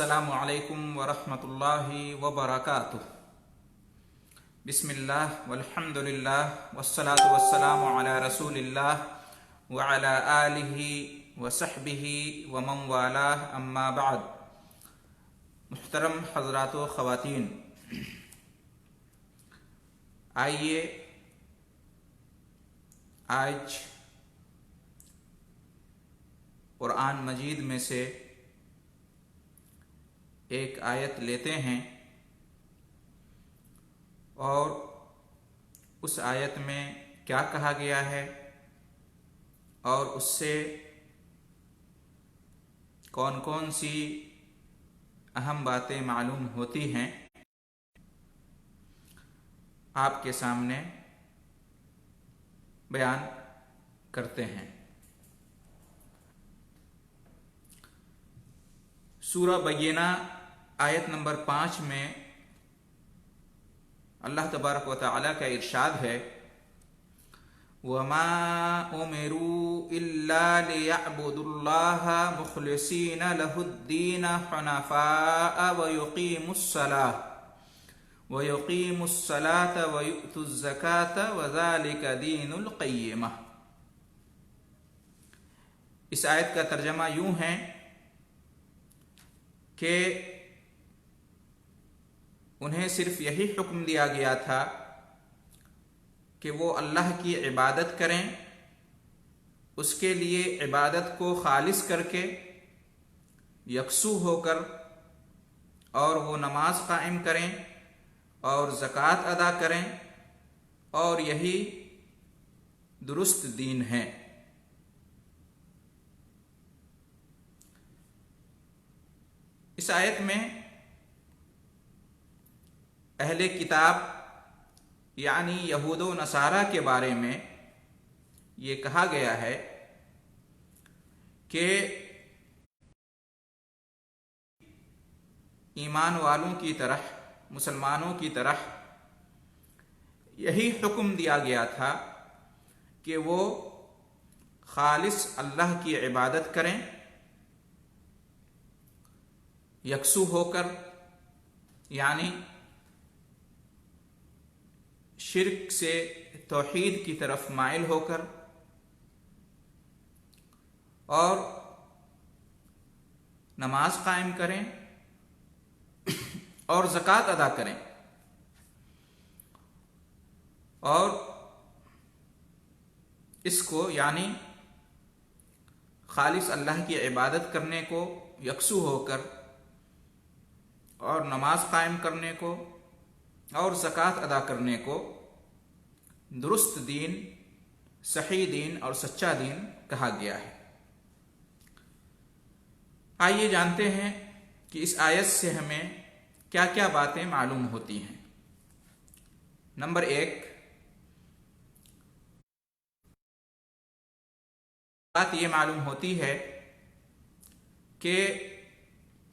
السلام علیکم ورحمۃ اللہ وبرکاتہ۔ بسم اللہ والحمد للہ والصلاة والسلام علی رسول اللہ وعلی آلہ وصحبہ ومن والاه اما بعد۔ محترم حضرات و خواتین، آئیے آج قرآن مجید میں سے ایک آیت لیتے ہیں اور اس آیت میں کیا کہا گیا ہے اور اس سے کون کون سی اہم باتیں معلوم ہوتی ہیں آپ کے سامنے بیان کرتے ہیں۔ سورہ بینہ آیت نمبر 5 میں اللہ تبارک و تعالی کا ارشاد ہے، وَمَا أُمِرُوا إِلَّا لِيَعْبُدُوا اللَّهَ مُخْلِصِينَ لَهُ الدِّينَ حُنَفَاءَ وَيُقِيمُوا الصَّلَاةَ وَيُؤْتُوا الزَّكَاةَ وَذَلِكَ دِينُ الْقَيِّمَةِ۔ اس آیت کا ترجمہ یوں ہے کہ انہیں صرف یہی حکم دیا گیا تھا کہ وہ اللہ کی عبادت کریں، اس کے لیے عبادت کو خالص کر کے یکسو ہو کر، اور وہ نماز قائم کریں اور زکوٰۃ ادا کریں، اور یہی درست دین ہے۔ اس آیت میں اہل کتاب یعنی یہود و نصارہ کے بارے میں یہ کہا گیا ہے کہ ایمان والوں کی طرح، مسلمانوں کی طرح یہی حکم دیا گیا تھا کہ وہ خالص اللہ کی عبادت کریں، یکسو ہو کر، یعنی شرک سے توحید کی طرف مائل ہو کر، اور نماز قائم کریں اور زکوٰۃ ادا کریں، اور اس کو یعنی خالص اللہ کی عبادت کرنے کو، یکسو ہو کر، اور نماز قائم کرنے کو اور زکوٰۃ ادا کرنے کو درست دین، صحیح دین اور سچا دین کہا گیا ہے۔ آئیے جانتے ہیں کہ اس آیت سے ہمیں کیا کیا باتیں معلوم ہوتی ہیں۔ نمبر 1، بات یہ معلوم ہوتی ہے کہ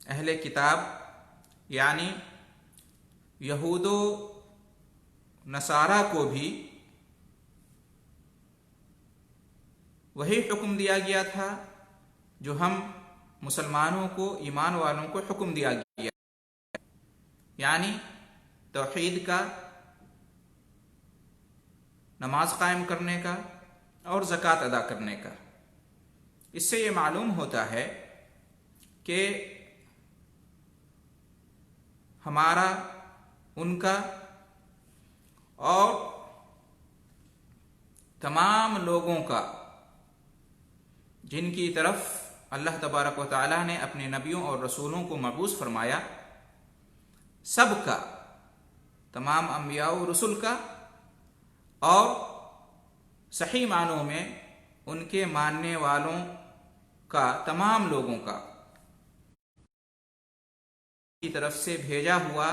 اہل کتاب یعنی یہود و نصارہ کو بھی وہی حکم دیا گیا تھا جو ہم مسلمانوں کو، ایمان والوں کو حکم دیا گیا، یعنی توحید کا، نماز قائم کرنے کا اور زکوٰۃ ادا کرنے کا۔ اس سے یہ معلوم ہوتا ہے کہ ہمارا، ان کا اور تمام لوگوں کا جن کی طرف اللہ تبارک و تعالیٰ نے اپنے نبیوں اور رسولوں کو مبعوث فرمایا، سب کا، تمام انبیاء و رسل کا، اور صحیح معنوں میں ان کے ماننے والوں کا، تمام لوگوں کا کی طرف سے بھیجا ہوا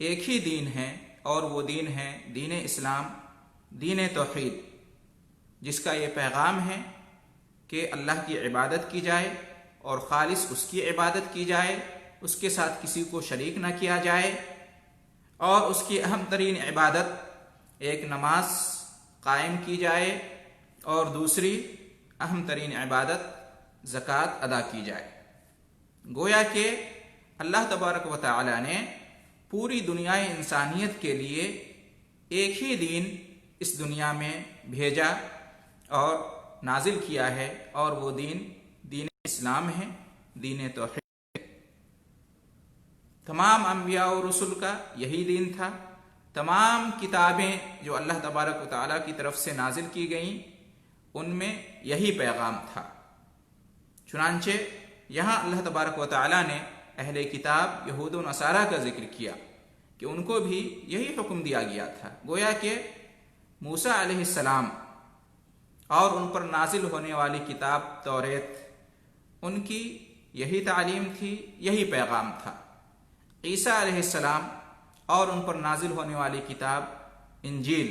ایک ہی دین ہے، اور وہ دین ہے دین اسلام، دین توحید، جس کا یہ پیغام ہے کہ اللہ کی عبادت کی جائے اور خالص اس کی عبادت کی جائے، اس کے ساتھ کسی کو شریک نہ کیا جائے، اور اس کی اہم ترین عبادت ایک نماز قائم کی جائے اور دوسری اہم ترین عبادت زکوٰۃ ادا کی جائے۔ گویا کہ اللہ تبارک و تعالی نے پوری دنیا انسانیت کے لیے ایک ہی دین اس دنیا میں بھیجا اور نازل کیا ہے، اور وہ دین اسلام ہے، دین توحید۔ تمام انبیاء و رسل کا یہی دین تھا، تمام کتابیں جو اللہ تبارک و تعالیٰ کی طرف سے نازل کی گئیں ان میں یہی پیغام تھا۔ چنانچہ یہاں اللہ تبارک و تعالیٰ نے اہل کتاب یہود و نصارہ کا ذکر کیا کہ ان کو بھی یہی حکم دیا گیا تھا۔ گویا کہ موسیٰ علیہ السلام اور ان پر نازل ہونے والی کتاب توریت، ان کی یہی تعلیم تھی، یہی پیغام تھا۔ عیسیٰ علیہ السلام اور ان پر نازل ہونے والی کتاب انجیل،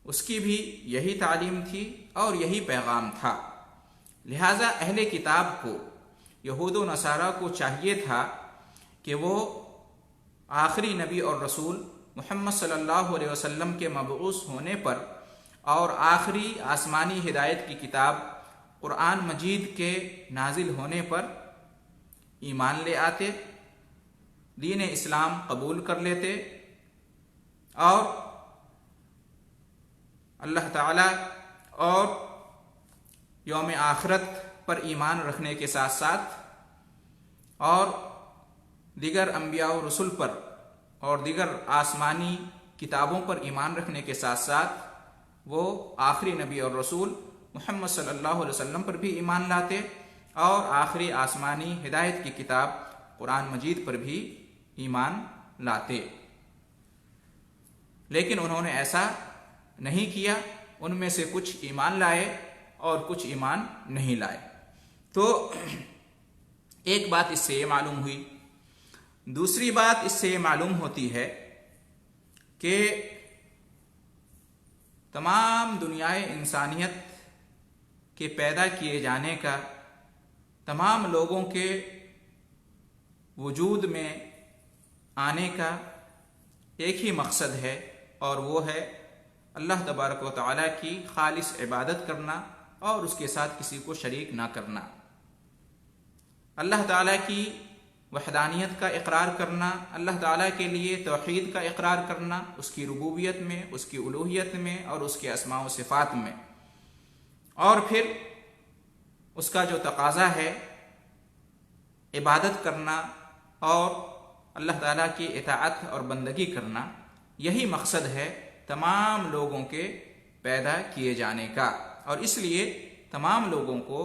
اس کی بھی یہی تعلیم تھی اور یہی پیغام تھا۔ لہٰذا اہل کتاب کو، یہود و نصارہ کو چاہیے تھا کہ وہ آخری نبی اور رسول محمد صلی اللہ علیہ وسلم کے مبعوث ہونے پر اور آخری آسمانی ہدایت کی کتاب قرآن مجید کے نازل ہونے پر ایمان لے آتے، دین اسلام قبول کر لیتے، اور اللہ تعالی اور یوم آخرت پر ایمان رکھنے کے ساتھ ساتھ اور دیگر انبیاء و رسل پر اور دیگر آسمانی کتابوں پر ایمان رکھنے کے ساتھ ساتھ وہ آخری نبی اور رسول محمد صلی اللہ علیہ وسلم پر بھی ایمان لاتے اور آخری آسمانی ہدایت کی کتاب قرآن مجید پر بھی ایمان لاتے۔ لیکن انہوں نے ایسا نہیں کیا، ان میں سے کچھ ایمان لائے اور کچھ ایمان نہیں لائے۔ تو ایک بات اس سے یہ معلوم ہوئی۔ دوسری بات اس سے یہ معلوم ہوتی ہے کہ تمام دنیائے انسانیت کے پیدا کیے جانے کا، تمام لوگوں کے وجود میں آنے کا ایک ہی مقصد ہے، اور وہ ہے اللہ تبارک و تعالیٰ کی خالص عبادت کرنا اور اس کے ساتھ کسی کو شریک نہ کرنا، اللہ تعالیٰ کی وحدانیت کا اقرار کرنا، اللہ تعالیٰ کے لیے توحید کا اقرار کرنا، اس کی ربوبیت میں، اس کی الوہیت میں اور اس کے اسماء و صفات میں، اور پھر اس کا جو تقاضا ہے عبادت کرنا اور اللہ تعالیٰ کی اطاعت اور بندگی کرنا، یہی مقصد ہے تمام لوگوں کے پیدا کیے جانے کا، اور اس لیے تمام لوگوں کو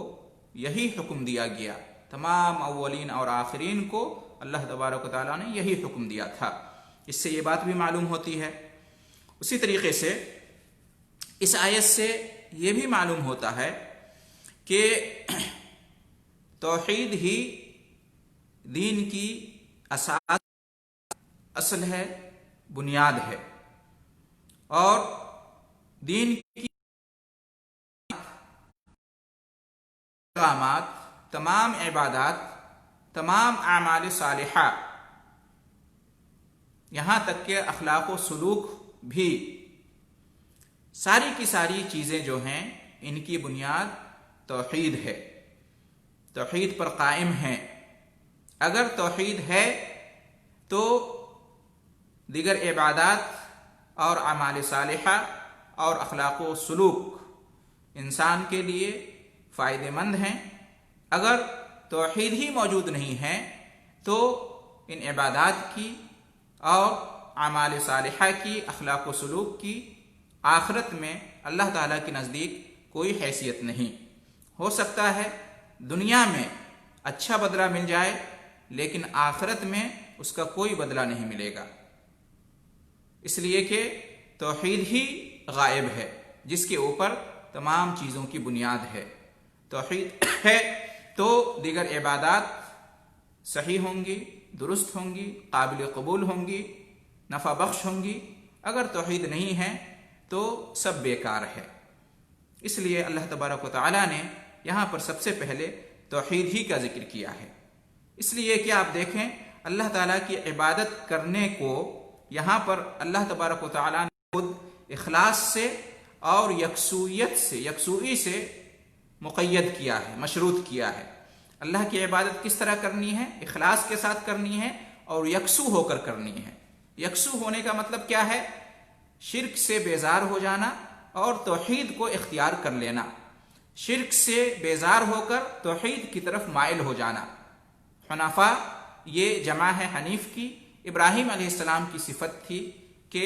یہی حکم دیا گیا، تمام اولین اور آخرین کو اللہ تبارک و تعالیٰ نے یہی حکم دیا تھا۔ اس سے یہ بات بھی معلوم ہوتی ہے۔ اسی طریقے سے اس آیت سے یہ بھی معلوم ہوتا ہے کہ توحید ہی دین کی اساس، اصل ہے، بنیاد ہے، اور دین کی احکامات، تمام عبادات، تمام اعمال صالحہ، یہاں تک کہ اخلاق و سلوک بھی، ساری کی ساری چیزیں جو ہیں ان کی بنیاد توحید ہے، توحید پر قائم ہیں۔ اگر توحید ہے تو دیگر عبادات اور اعمال صالحہ اور اخلاق و سلوک انسان کے لیے فائدہ مند ہیں۔ اگر توحید ہی موجود نہیں ہے تو ان عبادات کی اور اعمال صالحہ کی، اخلاق و سلوک کی آخرت میں اللہ تعالیٰ کے نزدیک کوئی حیثیت نہیں۔ ہو سکتا ہے دنیا میں اچھا بدلہ مل جائے، لیکن آخرت میں اس کا کوئی بدلہ نہیں ملے گا، اس لیے کہ توحید ہی غائب ہے جس کے اوپر تمام چیزوں کی بنیاد ہے۔ توحید ہے تو دیگر عبادات صحیح ہوں گی، درست ہوں گی، قابل قبول ہوں گی، نفع بخش ہوں گی۔ اگر توحید نہیں ہے تو سب بیکار ہے۔ اس لیے اللہ تبارک و تعالیٰ نے یہاں پر سب سے پہلے توحید ہی کا ذکر کیا ہے، اس لیے کہ آپ دیکھیں اللہ تعالیٰ کی عبادت کرنے کو یہاں پر اللہ تبارک و تعالیٰ نے خود اخلاص سے اور یکسوئی سے مقید کیا ہے، مشروط کیا ہے۔ اللہ کی عبادت کس طرح کرنی ہے؟ اخلاص کے ساتھ کرنی ہے اور یکسو ہو کر کرنی ہے۔ یکسو ہونے کا مطلب کیا ہے؟ شرک سے بیزار ہو جانا اور توحید کو اختیار کر لینا، شرک سے بیزار ہو کر توحید کی طرف مائل ہو جانا۔ حنفاء یہ جمع ہے حنیف کی۔ ابراہیم علیہ السلام کی صفت تھی کہ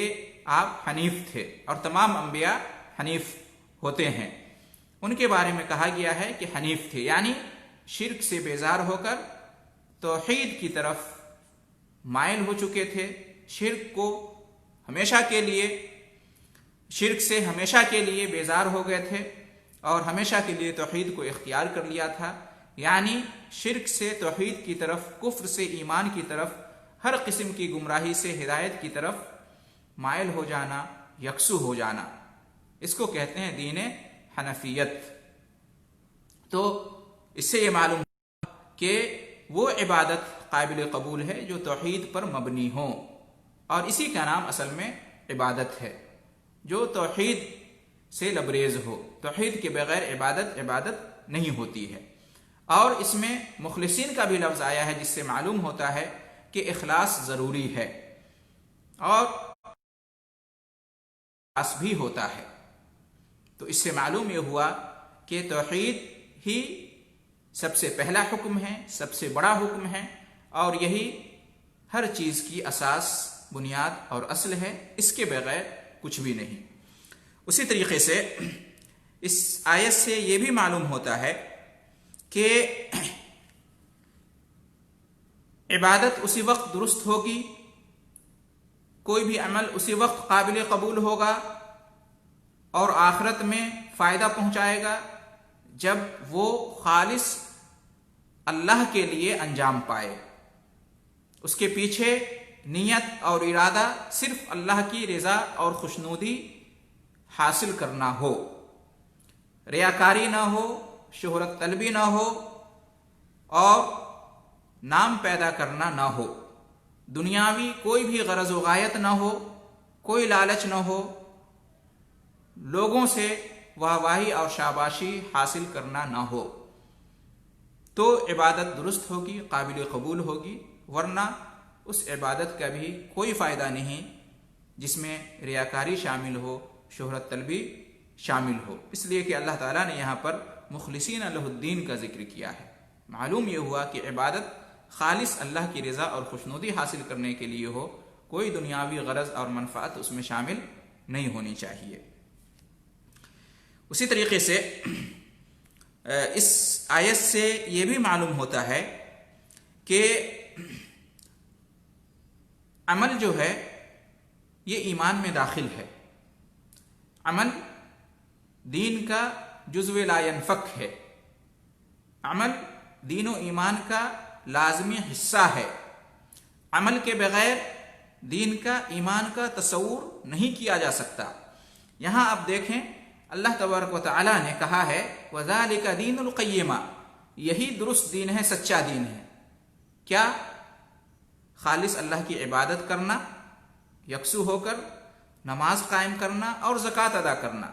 آپ حنیف تھے اور تمام انبیاء حنیف ہوتے ہیں۔ ان کے بارے میں کہا گیا ہے کہ حنیف تھے، یعنی شرک سے بیزار ہو کر توحید کی طرف مائل ہو چکے تھے، شرک سے ہمیشہ کے لیے بیزار ہو گئے تھے اور ہمیشہ کے لیے توحید کو اختیار کر لیا تھا، یعنی شرک سے توحید کی طرف، کفر سے ایمان کی طرف، ہر قسم کی گمراہی سے ہدایت کی طرف مائل ہو جانا، یکسو ہو جانا، اس کو کہتے ہیں دین حنفیت۔ تو اس سے یہ معلوم ہوا کہ وہ عبادت قابل قبول ہے جو توحید پر مبنی ہو، اور اسی کا نام اصل میں عبادت ہے، جو توحید سے لبریز ہو۔ توحید کے بغیر عبادت نہیں ہوتی ہے۔ اور اس میں مخلصین کا بھی لفظ آیا ہے، جس سے معلوم ہوتا ہے کہ اخلاص ضروری ہے اور اخلاص بھی ہوتا ہے۔ تو اس سے معلوم یہ ہوا کہ توحید ہی سب سے پہلا حکم ہے، سب سے بڑا حکم ہے، اور یہی ہر چیز کی اساس، بنیاد اور اصل ہے، اس کے بغیر کچھ بھی نہیں۔ اسی طریقے سے اس آیت سے یہ بھی معلوم ہوتا ہے کہ عبادت اسی وقت درست ہوگی، کوئی بھی عمل اسی وقت قابل قبول ہوگا اور آخرت میں فائدہ پہنچائے گا جب وہ خالص اللہ کے لیے انجام پائے، اس کے پیچھے نیت اور ارادہ صرف اللہ کی رضا اور خوشنودی حاصل کرنا ہو، ریاکاری نہ ہو، شہرت طلبی نہ ہو اور نام پیدا کرنا نہ ہو، دنیاوی کوئی بھی غرض و غایت نہ ہو، کوئی لالچ نہ ہو، لوگوں سے واہواہی اور شاباشی حاصل کرنا نہ ہو، تو عبادت درست ہوگی، قابل قبول ہوگی، ورنہ اس عبادت کا بھی کوئی فائدہ نہیں جس میں ریاکاری شامل ہو، شہرت طلبی شامل ہو۔ اس لیے کہ اللہ تعالیٰ نے یہاں پر مخلصین لہ الدین کا ذکر کیا ہے۔ معلوم یہ ہوا کہ عبادت خالص اللہ کی رضا اور خوشنودی حاصل کرنے کے لیے ہو، کوئی دنیاوی غرض اور منفعت اس میں شامل نہیں ہونی چاہیے۔ اسی طریقے سے اس آیت سے یہ بھی معلوم ہوتا ہے کہ عمل جو ہے یہ ایمان میں داخل ہے، عمل دین کا جزو لا ينفک ہے، عمل دین و ایمان کا لازمی حصہ ہے، عمل کے بغیر دین کا، ایمان کا تصور نہیں کیا جا سکتا۔ یہاں آپ دیکھیں اللہ تبارک و تعالی نے کہا ہے وَذَلِكَ دِينُ الْقَيِّمَةِ، یہی درست دین ہے، سچا دین ہے۔ کیا؟ خالص اللہ کی عبادت کرنا، یکسو ہو کر نماز قائم کرنا اور زکوٰۃ ادا کرنا۔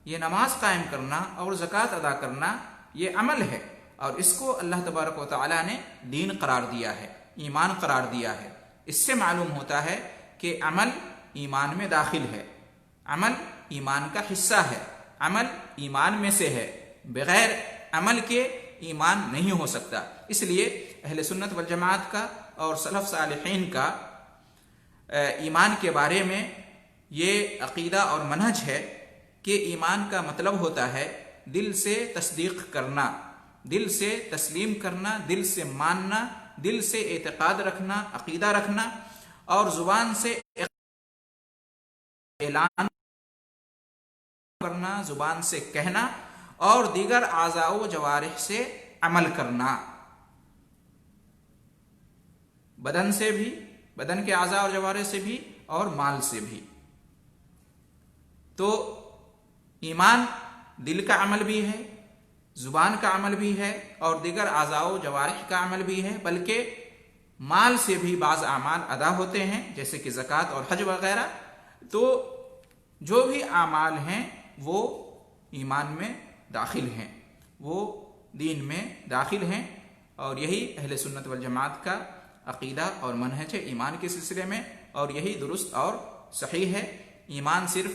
یہ نماز قائم کرنا اور زکوٰۃ ادا کرنا یہ عمل ہے، اور اس کو اللہ تبارک و تعالی نے دین قرار دیا ہے، ایمان قرار دیا ہے۔ اس سے معلوم ہوتا ہے کہ عمل ایمان میں داخل ہے، عمل ایمان کا حصہ ہے، عمل ایمان میں سے ہے، بغیر عمل کے ایمان نہیں ہو سکتا۔ اس لیے اہل سنت والجماعت کا اور سلف صالحین کا ایمان کے بارے میں یہ عقیدہ اور منہج ہے کہ ایمان کا مطلب ہوتا ہے دل سے تصدیق کرنا، دل سے تسلیم کرنا، دل سے ماننا، دل سے اعتقاد رکھنا، عقیدہ رکھنا، اور زبان سے اعلان کرنا، زبان سے کہنا، اور دیگر اعضاء و جوارح سے عمل کرنا، بدن سے بھی، بدن کے اعضاء اور جوارح سے بھی، اور مال سے بھی۔ تو ایمان دل کا عمل بھی ہے، زبان کا عمل بھی ہے، اور دیگر اعضاء و جوارح کا عمل بھی ہے، بلکہ مال سے بھی بعض اعمال ادا ہوتے ہیں جیسے کہ زکوٰۃ اور حج وغیرہ۔ تو جو بھی اعمال ہیں وہ ایمان میں داخل ہیں، وہ دین میں داخل ہیں، اور یہی اہل سنت والجماعت کا عقیدہ اور منہج ہے ایمان کے سلسلے میں، اور یہی درست اور صحیح ہے۔ ایمان صرف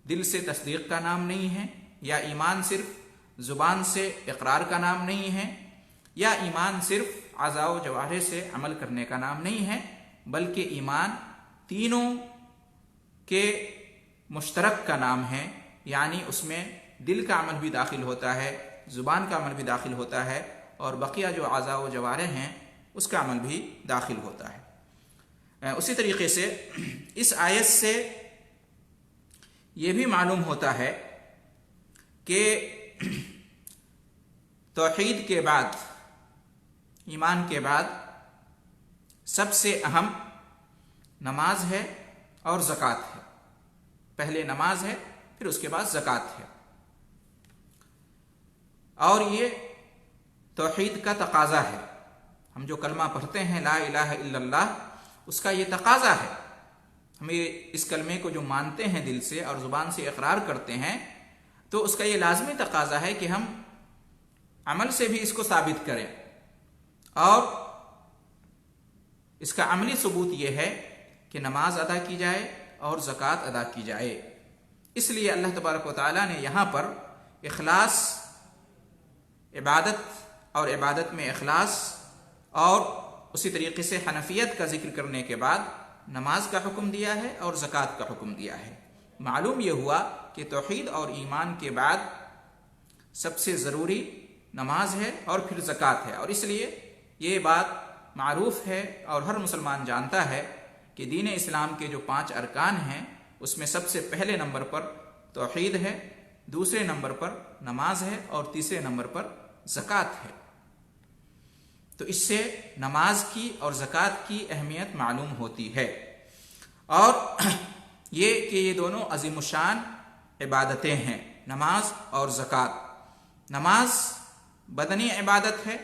دل سے تصدیق کا نام نہیں ہے، یا ایمان صرف زبان سے اقرار کا نام نہیں ہے، یا ایمان صرف اعضاء و جوارح سے عمل کرنے کا نام نہیں ہے، بلکہ ایمان تینوں کے مشترک کا نام ہے۔ یعنی اس میں دل کا عمل بھی داخل ہوتا ہے، زبان کا عمل بھی داخل ہوتا ہے، اور بقیہ جو اعضاء و جوارح ہیں اس کا عمل بھی داخل ہوتا ہے۔ اسی طریقے سے اس آیت سے یہ بھی معلوم ہوتا ہے کہ توحید کے بعد، ایمان کے بعد سب سے اہم نماز ہے اور زکوٰۃ ہے۔ پہلے نماز ہے، پھر اس کے بعد زکوٰۃ ہے، اور یہ توحید کا تقاضا ہے۔ ہم جو کلمہ پڑھتے ہیں لا الہ الا اللہ، اس کا یہ تقاضا ہے۔ ہم اس کلمے کو جو مانتے ہیں دل سے اور زبان سے اقرار کرتے ہیں، تو اس کا یہ لازمی تقاضا ہے کہ ہم عمل سے بھی اس کو ثابت کریں، اور اس کا عملی ثبوت یہ ہے کہ نماز ادا کی جائے اور زکوٰۃ ادا کی جائے۔ اس لیے اللہ تبارک و تعالیٰ نے یہاں پر اخلاص، عبادت اور عبادت میں اخلاص، اور اسی طریقے سے حنفیت کا ذکر کرنے کے بعد نماز کا حکم دیا ہے اور زکوٰۃ کا حکم دیا ہے۔ معلوم یہ ہوا کہ توحید اور ایمان کے بعد سب سے ضروری نماز ہے اور پھر زکوٰۃ ہے، اور اس لیے یہ بات معروف ہے اور ہر مسلمان جانتا ہے کہ دین اسلام کے جو 5 ارکان ہیں اس میں سب سے پہلے نمبر پر توحید ہے، دوسرے نمبر پر نماز ہے، اور تیسرے نمبر پر زکوٰۃ ہے۔ تو اس سے نماز کی اور زکوٰۃ کی اہمیت معلوم ہوتی ہے، اور یہ کہ یہ دونوں عظیم الشان عبادتیں ہیں، نماز اور زکوٰۃ۔ نماز بدنی عبادت ہے،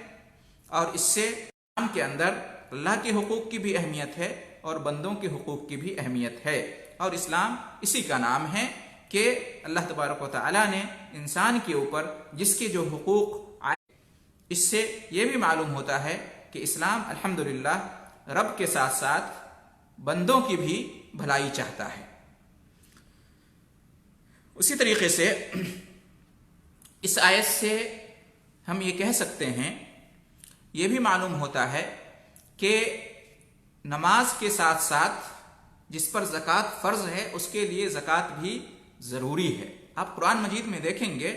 اور اس سے اسلام کے اندر اللہ کے حقوق کی بھی اہمیت ہے اور بندوں کے حقوق کی بھی اہمیت ہے، اور اسلام اسی کا نام ہے کہ اللہ تبارک و تعالیٰ نے انسان کے اوپر جس کے جو حقوق آئے، اس سے یہ بھی معلوم ہوتا ہے کہ اسلام الحمدللہ رب کے ساتھ ساتھ بندوں کی بھی بھلائی چاہتا ہے۔ اسی طریقے سے اس آیت سے ہم یہ کہہ سکتے ہیں، یہ بھی معلوم ہوتا ہے کہ نماز کے ساتھ ساتھ جس پر زکوٰۃ فرض ہے اس کے لیے زکوٰۃ بھی ضروری ہے۔ آپ قرآن مجید میں دیکھیں گے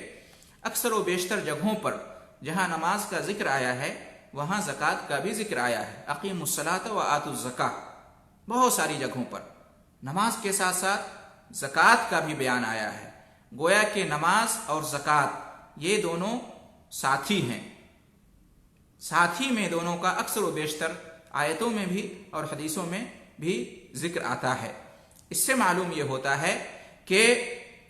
اکثر و بیشتر جگہوں پر جہاں نماز کا ذکر آیا ہے وہاں زکوٰۃ کا بھی ذکر آیا ہے۔ اقیموا الصلاۃ وآتوا الزکاۃ، بہت ساری جگہوں پر نماز کے ساتھ ساتھ زکوٰۃ کا بھی بیان آیا ہے۔ گویا کہ نماز اور زکوٰۃ یہ دونوں ساتھی ہیں، ساتھی میں دونوں کا اکثر و بیشتر آیتوں میں بھی اور حدیثوں میں بھی ذکر آتا ہے۔ اس سے معلوم یہ ہوتا ہے کہ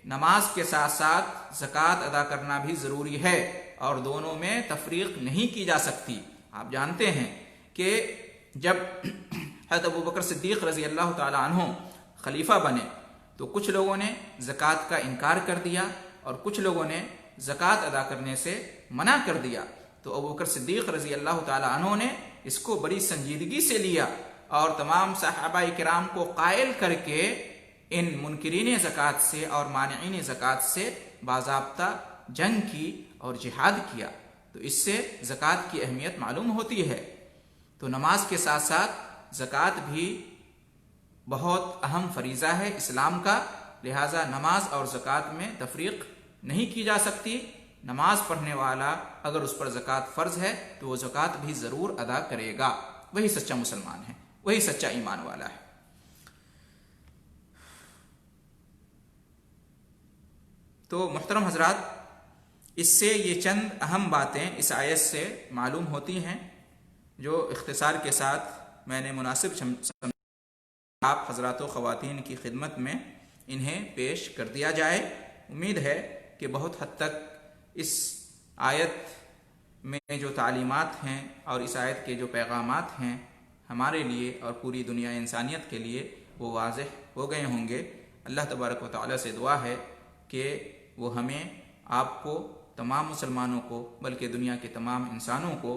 نماز کے ساتھ ساتھ زکوٰۃ ادا کرنا بھی ضروری ہے، اور دونوں میں تفریق نہیں کی جا سکتی۔ آپ جانتے ہیں کہ جب حضرت ابوبکر صدیق رضی اللہ تعالی عنہ خلیفہ بنے تو کچھ لوگوں نے زکوٰۃ کا انکار کر دیا اور کچھ لوگوں نے زکوٰۃ ادا کرنے سے منع کر دیا، تو ابوبکر صدیق رضی اللہ تعالی عنہ نے اس کو بڑی سنجیدگی سے لیا اور تمام صحابہ کرام کو قائل کر کے ان منکرین زکوٰۃ سے اور مانعین زکوٰۃ سے باضابطہ جنگ کی اور جہاد کیا۔ تو اس سے زکوٰۃ کی اہمیت معلوم ہوتی ہے۔ تو نماز کے ساتھ ساتھ زکوٰۃ بھی بہت اہم فریضہ ہے اسلام کا، لہٰذا نماز اور زکوٰۃ میں تفریق نہیں کی جا سکتی۔ نماز پڑھنے والا اگر اس پر زکوٰۃ فرض ہے تو وہ زکوٰۃ بھی ضرور ادا کرے گا، وہی سچا مسلمان ہے، وہی سچا ایمان والا ہے۔ تو محترم حضرات، اس سے یہ چند اہم باتیں اس آیت سے معلوم ہوتی ہیں جو اختصار کے ساتھ میں نے مناسب آپ حضرات و خواتین کی خدمت میں انہیں پیش کر دیا جائے۔ امید ہے کہ بہت حد تک اس آیت میں جو تعلیمات ہیں اور اس آیت کے جو پیغامات ہیں ہمارے لیے اور پوری دنیا انسانیت کے لیے وہ واضح ہو گئے ہوں گے۔ اللہ تبارک و تعالیٰ سے دعا ہے کہ وہ ہمیں، آپ کو، تمام مسلمانوں کو، بلکہ دنیا کے تمام انسانوں کو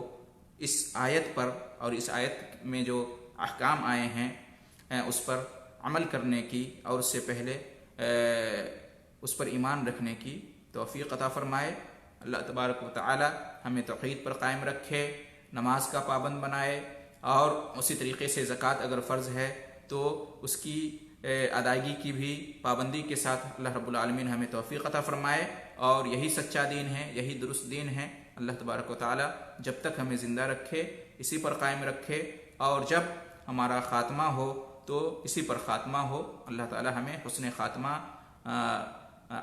اس آیت پر اور اس آیت میں جو احکام آئے ہیں اس پر عمل کرنے کی اور اس سے پہلے اس پر ایمان رکھنے کی توفیق عطا فرمائے۔ اللہ تبارک و تعالی ہمیں توحید پر قائم رکھے، نماز کا پابند بنائے، اور اسی طریقے سے زکوٰۃ اگر فرض ہے تو اس کی ادائیگی کی بھی پابندی کے ساتھ اللہ رب العالمین ہمیں توفیق عطا فرمائے۔ اور یہی سچا دین ہے، یہی درست دین ہے۔ اللہ تبارک و تعالی جب تک ہمیں زندہ رکھے اسی پر قائم رکھے، اور جب ہمارا خاتمہ ہو تو اسی پر خاتمہ ہو۔ اللہ تعالی ہمیں حسن خاتمہ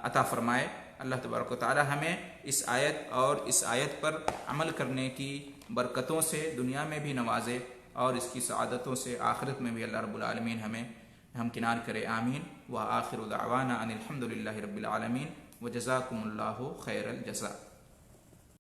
عطا فرمائے۔ اللہ تبارک و تعالی ہمیں اس آیت اور اس آیت پر عمل کرنے کی برکتوں سے دنیا میں بھی نوازے، اور اس کی سعادتوں سے آخرت میں بھی اللہ رب العالمین ہمیں ہمکنار کرے، آمین۔ وآخر دعوانا ان الحمد للہ رب العالمین، وجزاکم اللہ خیر الجزاء۔